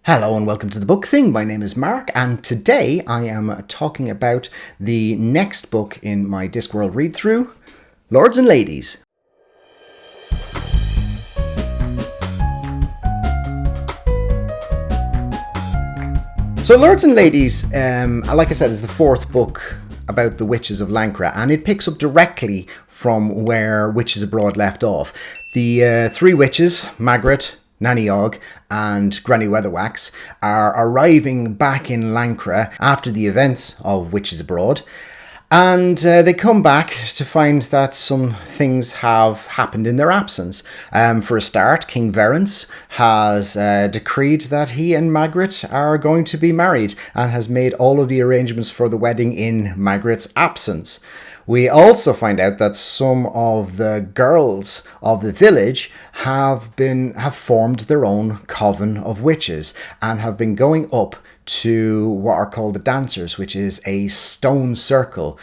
Hello and welcome to the Book Thing. My name is Mark and today I am talking about the next book in my Discworld read-through, Lords and Ladies. So Lords and Ladies, like I said, is the fourth book about the witches of Lancre, and it picks up directly from where Witches Abroad left off. The three witches, Margaret, Nanny Og and Granny Weatherwax, are arriving back in Lancre after the events of Witches Abroad, and they come back to find that some things have happened in their absence. For a start, King Verence has decreed that he and Margaret are going to be married and has made all of the arrangements for the wedding in Margaret's absence. We also find out that some of the girls of the village have formed their own coven of witches and have been going up to what are called the Dancers, which is a stone circle,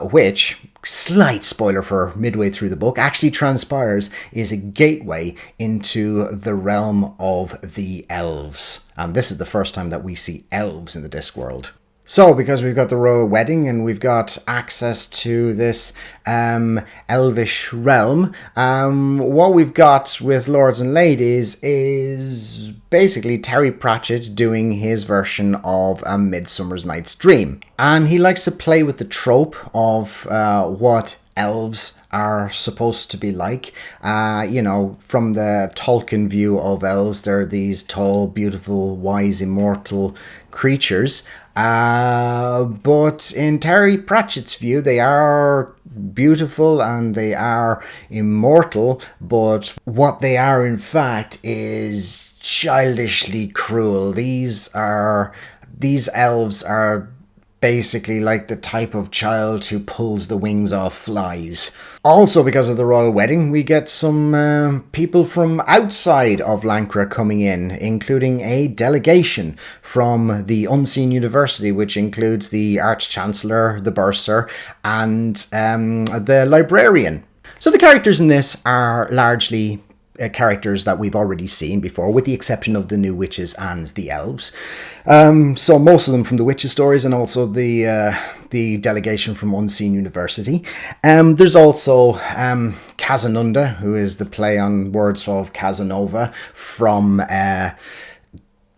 which, slight spoiler for midway through the book, actually transpires is a gateway into the realm of the elves. And this is the first time that we see elves in the Discworld. So, because we've got the royal wedding and we've got access to this elvish realm, what we've got with Lords and Ladies is basically Terry Pratchett doing his version of A Midsummer Night's Dream. And he likes to play with the trope of what elves are supposed to be like. From the Tolkien view of elves, they're these tall, beautiful, wise, immortal creatures. But in Terry Pratchett's view, they are beautiful and they are immortal, but what they are in fact is childishly cruel. These elves are basically like the type of child who pulls the wings off flies. Also, because of the royal wedding, we get some people from outside of Lancre coming in, including a delegation from the Unseen University, which includes the Arch-Chancellor, the Bursar, and the Librarian. So the characters in this are largely characters that we've already seen before, with the exception of the new witches and the elves. So most of them from the witches stories, and also the delegation from Unseen University. There's also Casanunda, who is the play on words of Casanova from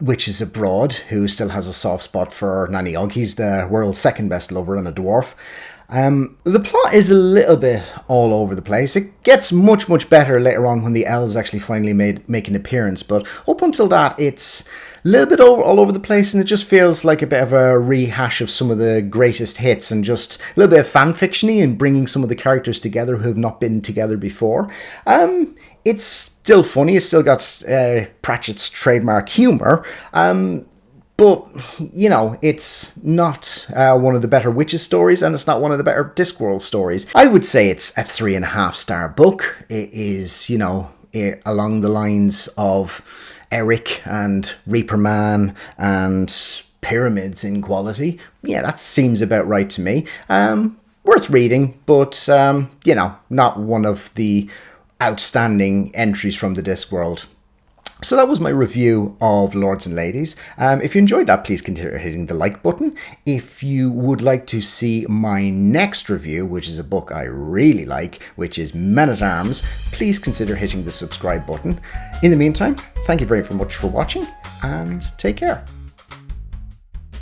Witches Abroad, who still has a soft spot for Nanny Og. He's the world's second best lover and a dwarf. The plot is a little bit all over the place. It gets much, much better later on when the elves actually finally make an appearance, but up until that, it's a little bit all over the place, and it just feels like a bit of a rehash of some of the greatest hits and just a little bit of fan fiction-y and bringing some of the characters together who have not been together before. It's still funny. It's still got Pratchett's trademark humour. But, it's not one of the better witches stories, and it's not one of the better Discworld stories. I would say it's a 3.5-star book. It is, along the lines of Eric and Reaper Man and Pyramids in quality. Yeah, that seems about right to me. Worth reading, but, not one of the outstanding entries from the Discworld. So that was my review of Lords and Ladies. If you enjoyed that, please consider hitting the like button. If you would like to see my next review, which is a book I really like, which is Men-at-Arms, please consider hitting the subscribe button. In the meantime, thank you very much for watching, and take care.